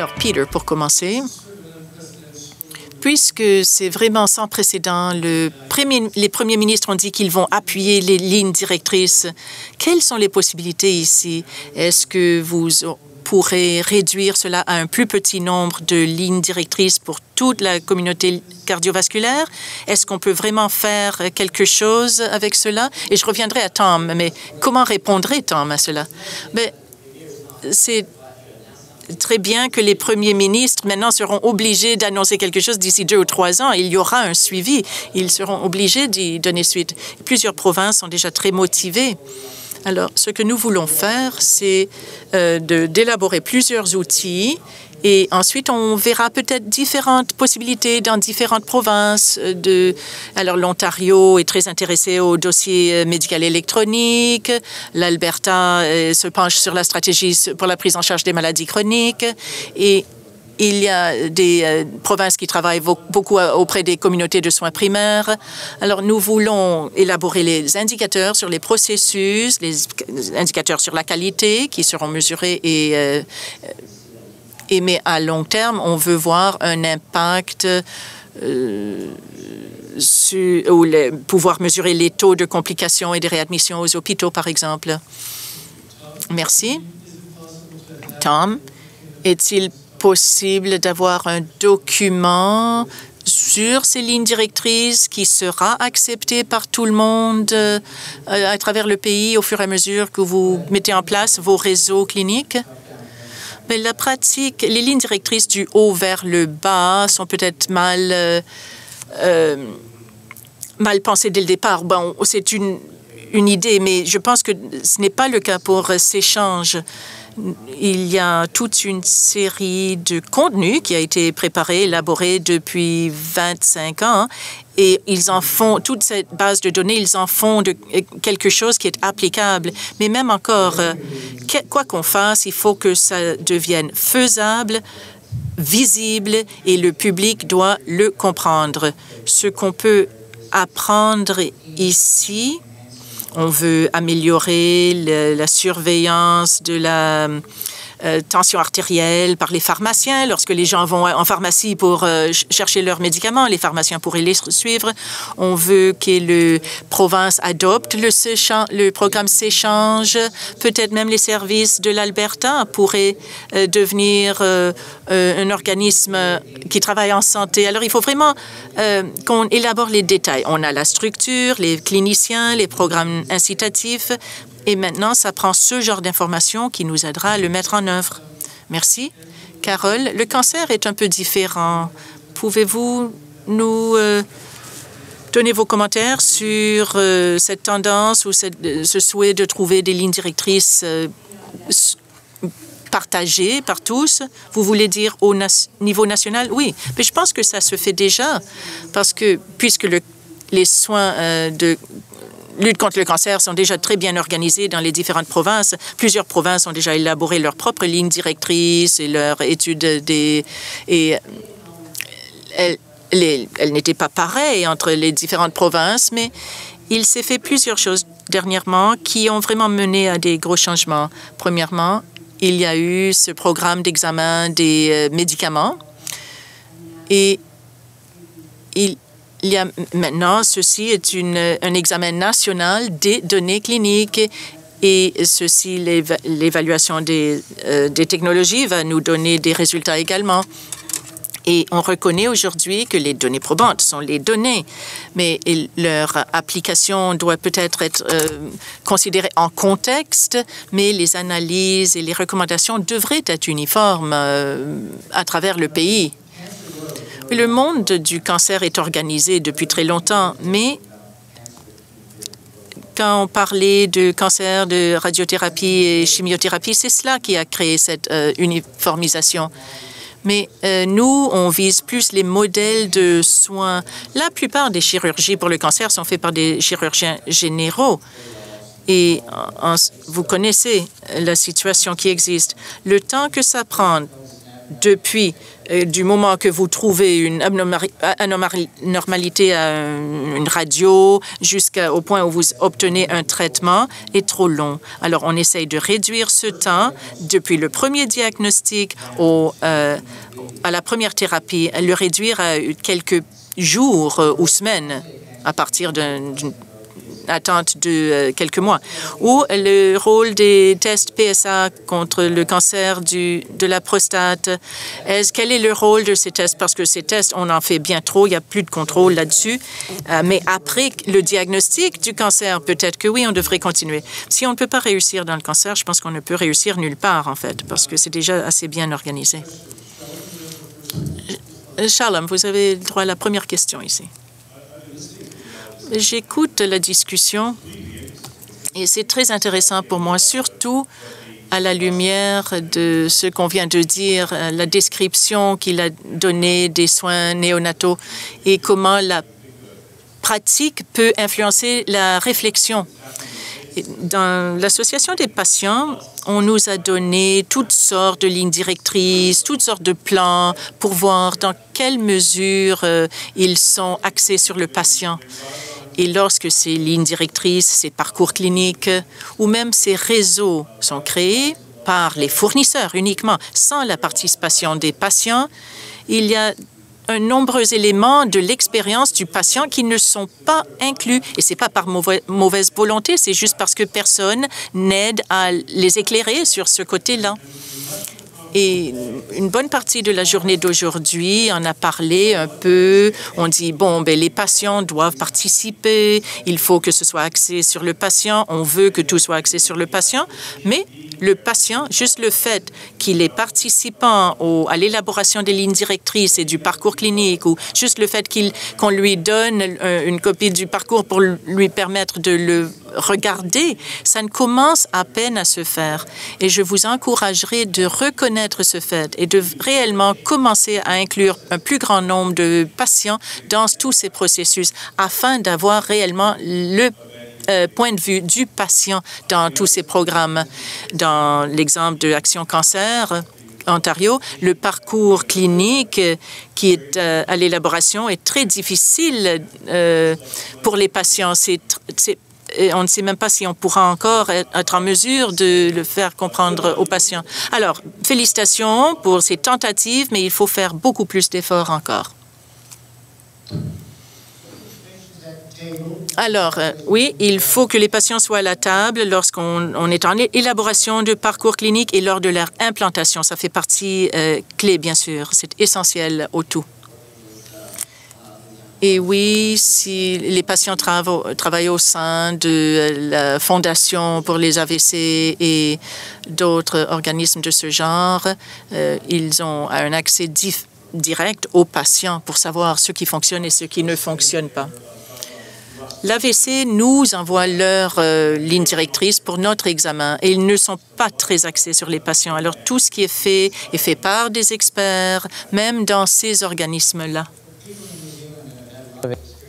Alors, Peter, pour commencer, puisque c'est vraiment sans précédent, les premiers ministres ont dit qu'ils vont appuyer les lignes directrices. Quelles sont les possibilités ici? Est-ce que vous pourrez réduire cela à un plus petit nombre de lignes directrices pour toute la communauté cardiovasculaire? Est-ce qu'on peut vraiment faire quelque chose avec cela? Et je reviendrai à Tom, mais comment répondrait Tom à cela? C'est très bien que les premiers ministres maintenant seront obligés d'annoncer quelque chose d'ici 2 ou 3 ans. Il y aura un suivi. Ils seront obligés d'y donner suite. Plusieurs provinces sont déjà très motivées. Alors, ce que nous voulons faire, c'est d'élaborer plusieurs outils et ensuite, on verra peut-être différentes possibilités dans différentes provinces. Alors, l'Ontario est très intéressé au dossier médical électronique. L'Alberta se penche sur la stratégie pour la prise en charge des maladies chroniques. Et il y a des provinces qui travaillent beaucoup auprès des communautés de soins primaires. Alors, nous voulons élaborer les indicateurs sur les processus, les indicateurs sur la qualité qui seront mesurés mais à long terme, on veut voir un impact pouvoir mesurer les taux de complications et de réadmission aux hôpitaux, par exemple. Merci. Tom, est-il possible d'avoir un document sur ces lignes directrices qui sera accepté par tout le monde à travers le pays au fur et à mesure que vous mettez en place vos réseaux cliniques? Mais la pratique, les lignes directrices du haut vers le bas sont peut-être mal pensées dès le départ. Bon, c'est une idée, mais je pense que ce n'est pas le cas pour S'échange. Il y a toute une série de contenus qui a été préparé, élaboré depuis 25 ans. Et ils en font, toute cette base de données, ils en font quelque chose qui est applicable. Mais même encore, quoi qu'on fasse, il faut que ça devienne faisable, visible, et le public doit le comprendre. Ce qu'on peut apprendre ici, on veut améliorer la surveillance de la tension artérielle par les pharmaciens. Lorsque les gens vont en pharmacie pour chercher leurs médicaments, les pharmaciens pourraient les suivre. On veut que les provinces adoptent le programme S'échange. Peut-être même les services de l'Alberta pourraient devenir un organisme qui travaille en santé. Alors, il faut vraiment qu'on élabore les détails. On a la structure, les cliniciens, les programmes incitatifs. Et maintenant, ça prend ce genre d'informations qui nous aidera à le mettre en œuvre. Merci. Carole, le cancer est un peu différent. Pouvez-vous nous donner vos commentaires sur cette tendance ou ce souhait de trouver des lignes directrices partagées par tous? Vous voulez dire au niveau national? Oui, mais je pense que ça se fait déjà parce que puisque les soins de lutte contre le cancer sont déjà très bien organisés dans les différentes provinces. Plusieurs provinces ont déjà élaboré leurs propres lignes directrices et leurs études elles n'étaient pas pareilles entre les différentes provinces, mais il s'est fait plusieurs choses dernièrement qui ont vraiment mené à des gros changements. Premièrement, il y a eu ce programme d'examen des médicaments et il y a maintenant, ceci est un examen national des données cliniques et ceci, l'évaluation des technologies va nous donner des résultats également. Et on reconnaît aujourd'hui que les données probantes sont les données, mais leur application doit peut-être être considérée en contexte, mais les analyses et les recommandations devraient être uniformes à travers le pays. Le monde du cancer est organisé depuis très longtemps, mais quand on parlait de cancer, de radiothérapie et chimiothérapie, c'est cela qui a créé cette uniformisation. Mais nous, on vise plus les modèles de soins. La plupart des chirurgies pour le cancer sont faites par des chirurgiens généraux. Et vous connaissez la situation qui existe. Le temps que ça prend depuis du moment que vous trouvez une anormalité à une radio jusqu'au point où vous obtenez un traitement est trop long. Alors, on essaye de réduire ce temps depuis le premier diagnostic à la première thérapie, le réduire à quelques jours ou semaines à partir d'une attente de quelques mois. Ou le rôle des tests PSA contre le cancer de la prostate. Quel est le rôle de ces tests? Parce que ces tests, on en fait bien trop, il n'y a plus de contrôle là-dessus. Mais après le diagnostic du cancer, peut-être que oui, on devrait continuer. Si on ne peut pas réussir dans le cancer, je pense qu'on ne peut réussir nulle part, en fait, parce que c'est déjà assez bien organisé. Shalom, vous avez le droit à la première question ici. J'écoute la discussion et c'est très intéressant pour moi, surtout à la lumière de ce qu'on vient de dire, la description qu'il a donnée des soins néonataux et comment la pratique peut influencer la réflexion. Dans l'Association des patients, on nous a donné toutes sortes de lignes directrices, toutes sortes de plans pour voir dans quelle mesure ils sont axés sur le patient. Et lorsque ces lignes directrices, ces parcours cliniques ou même ces réseaux sont créés par les fournisseurs uniquement, sans la participation des patients, il y a un nombreux éléments de l'expérience du patient qui ne sont pas inclus. Et ce n'est pas par mauvaise volonté, c'est juste parce que personne n'aide à les éclairer sur ce côté-là. Et une bonne partie de la journée d'aujourd'hui en a parlé un peu. On dit, bon, ben, les patients doivent participer, il faut que ce soit axé sur le patient, on veut que tout soit axé sur le patient, mais le patient, juste le fait qu'il est participant à l'élaboration des lignes directrices et du parcours clinique, ou juste le fait qu'on lui donne une copie du parcours pour lui permettre de le regarder, ça ne commence à peine à se faire. Et je vous encouragerai de reconnaître ce fait et de réellement commencer à inclure un plus grand nombre de patients dans tous ces processus afin d'avoir réellement le point de vue du patient dans tous ces programmes. Dans l'exemple de Action Cancer, Ontario, le parcours clinique qui est à l'élaboration est très difficile pour les patients. On ne sait même pas si on pourra encore être en mesure de le faire comprendre aux patients. Alors, félicitations pour ces tentatives, mais il faut faire beaucoup plus d'efforts encore. Alors, oui, il faut que les patients soient à la table lorsqu'on est en élaboration de parcours clinique et lors de leur implantation. Ça fait partie clé, bien sûr. C'est essentiel au tout. Et oui, si les patients travaillent au sein de la Fondation pour les AVC et d'autres organismes de ce genre, ils ont un accès direct aux patients pour savoir ce qui fonctionne et ce qui ne fonctionne pas. L'AVC nous envoie leurs lignes directrices pour notre examen et ils ne sont pas très axés sur les patients. Alors, tout ce qui est fait par des experts, même dans ces organismes-là.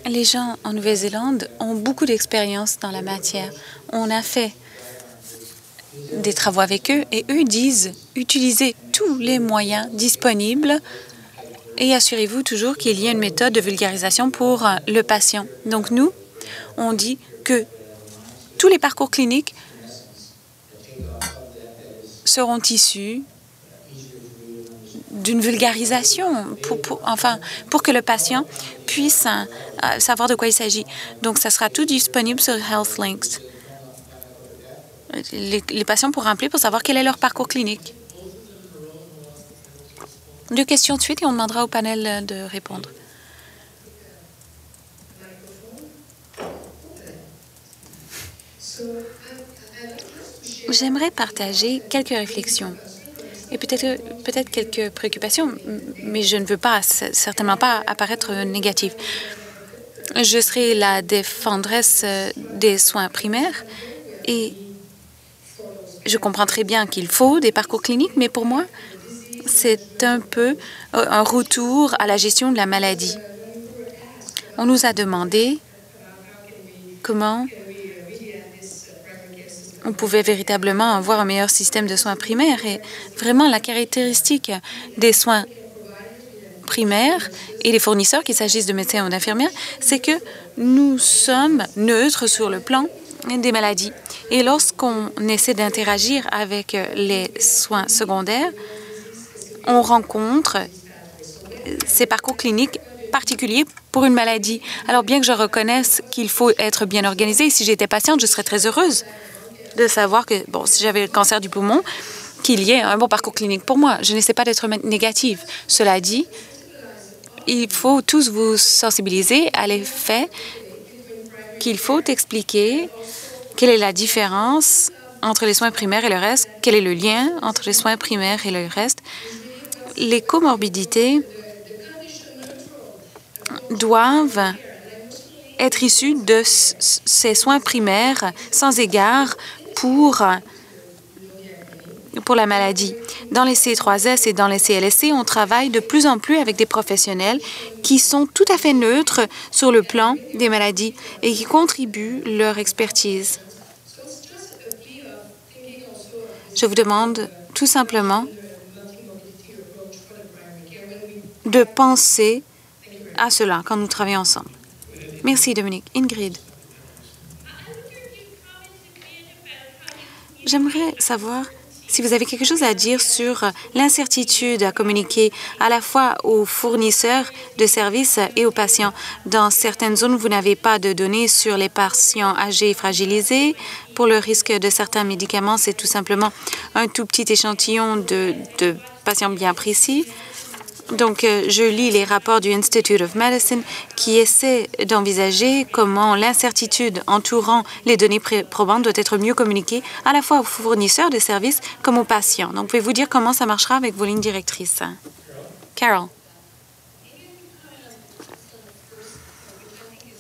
Les gens en Nouvelle-Zélande ont beaucoup d'expérience dans la matière. On a fait des travaux avec eux et eux disent utilisez tous les moyens disponibles et assurez-vous toujours qu'il y ait une méthode de vulgarisation pour le patient. Donc, nous, on dit que tous les parcours cliniques seront issus d'une vulgarisation pour que le patient puisse savoir de quoi il s'agit. Donc, ça sera tout disponible sur HealthLinks. Les patients pourront appeler pour savoir quel est leur parcours clinique. 2 questions de suite et on demandera au panel de répondre. J'aimerais partager quelques réflexions et peut-être quelques préoccupations, mais je ne veux certainement pas apparaître négative. Je serai la défendresse des soins primaires et je comprends très bien qu'il faut des parcours cliniques, mais pour moi, c'est un peu un retour à la gestion de la maladie. On nous a demandé comment on pouvait véritablement avoir un meilleur système de soins primaires. Et vraiment, la caractéristique des soins primaires et les fournisseurs, qu'il s'agisse de médecins ou d'infirmières, c'est que nous sommes neutres sur le plan des maladies. Et lorsqu'on essaie d'interagir avec les soins secondaires, on rencontre ces parcours cliniques particuliers pour une maladie. Alors, bien que je reconnaisse qu'il faut être bien organisé, si j'étais patiente, je serais très heureuse de savoir que, bon, si j'avais le cancer du poumon, qu'il y ait un bon parcours clinique pour moi. Je n'essaie pas d'être négative. Cela dit, il faut tous vous sensibiliser à l'effet qu'il faut expliquer quelle est la différence entre les soins primaires et le reste, quel est le lien entre les soins primaires et le reste. Les comorbidités doivent être issues de ces soins primaires sans égard pour la maladie. Dans les C3S et dans les CLSC, on travaille de plus en plus avec des professionnels qui sont tout à fait neutres sur le plan des maladies et qui contribuent leur expertise. Je vous demande tout simplement de penser à cela quand nous travaillons ensemble. Merci, Dominique. Ingrid. J'aimerais savoir si vous avez quelque chose à dire sur l'incertitude à communiquer à la fois aux fournisseurs de services et aux patients. Dans certaines zones, vous n'avez pas de données sur les patients âgés et fragilisés. Pour le risque de certains médicaments, c'est tout simplement un tout petit échantillon de patients bien précis. Donc, je lis les rapports du Institute of Medicine qui essaie d'envisager comment l'incertitude entourant les données probantes doit être mieux communiquée à la fois aux fournisseurs de services comme aux patients. Donc, pouvez-vous dire comment ça marchera avec vos lignes directrices? Carol.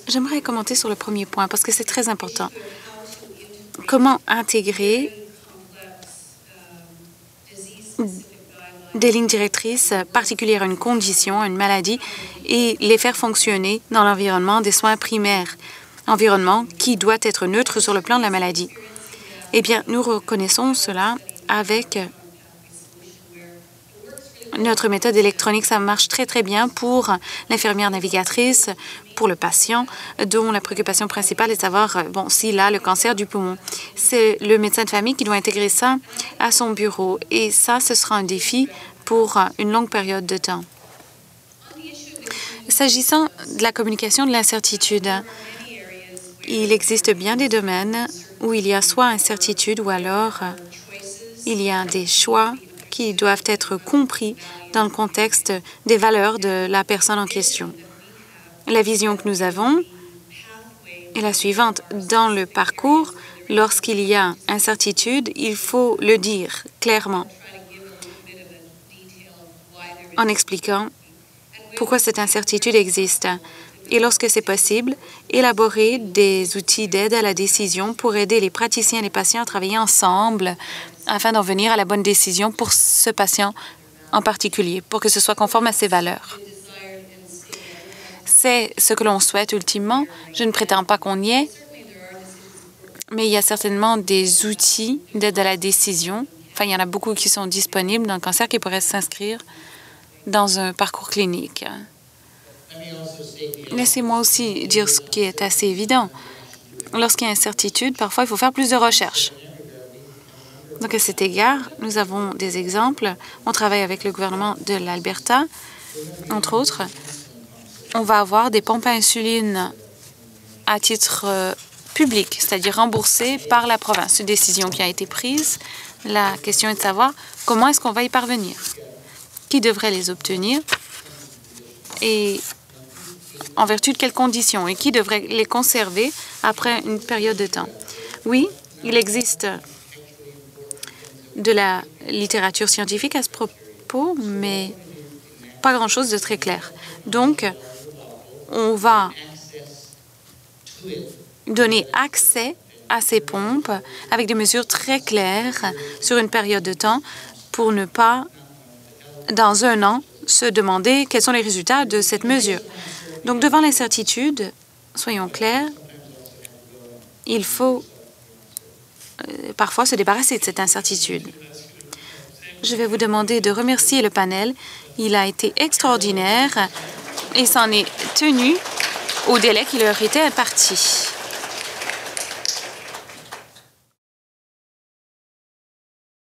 J'aimerais commenter sur le premier point parce que c'est très important. Comment intégrer des lignes directrices particulières à une condition, à une maladie, et les faire fonctionner dans l'environnement des soins primaires, environnement qui doit être neutre sur le plan de la maladie. Eh bien, nous reconnaissons cela avec notre méthode électronique. Ça marche très, très bien pour l'infirmière navigatrice, pour le patient, dont la préoccupation principale est de savoir bon, s'il a le cancer du poumon. C'est le médecin de famille qui doit intégrer ça à son bureau. Et ça, ce sera un défi pour une longue période de temps. S'agissant de la communication de l'incertitude, il existe bien des domaines où il y a soit incertitude ou alors il y a des choix qui doivent être compris dans le contexte des valeurs de la personne en question. La vision que nous avons est la suivante. Dans le parcours, lorsqu'il y a incertitude, il faut le dire clairement en expliquant pourquoi cette incertitude existe. Et lorsque c'est possible, élaborer des outils d'aide à la décision pour aider les praticiens et les patients à travailler ensemble afin d'en venir à la bonne décision pour ce patient en particulier, pour que ce soit conforme à ses valeurs. C'est ce que l'on souhaite ultimement. Je ne prétends pas qu'on y est, mais il y a certainement des outils d'aide à la décision. Enfin, il y en a beaucoup qui sont disponibles dans le cancer qui pourraient s'inscrire dans un parcours clinique. Laissez-moi aussi dire ce qui est assez évident. Lorsqu'il y a incertitude, parfois, il faut faire plus de recherches. Donc, à cet égard, nous avons des exemples. On travaille avec le gouvernement de l'Alberta, entre autres. On va avoir des pompes à insuline à titre public, c'est-à-dire remboursées par la province. C'est une décision qui a été prise. La question est de savoir comment est-ce qu'on va y parvenir. Qui devrait les obtenir et en vertu de quelles conditions et qui devrait les conserver après une période de temps. Oui, il existe de la littérature scientifique à ce propos, mais pas grand-chose de très clair. Donc, on va donner accès à ces pompes avec des mesures très claires sur une période de temps pour ne pas, dans un an, se demander quels sont les résultats de cette mesure. Donc, devant l'incertitude, soyons clairs, il faut parfois se débarrasser de cette incertitude. Je vais vous demander de remercier le panel. Il a été extraordinaire et s'en est tenu au délai qui leur était imparti.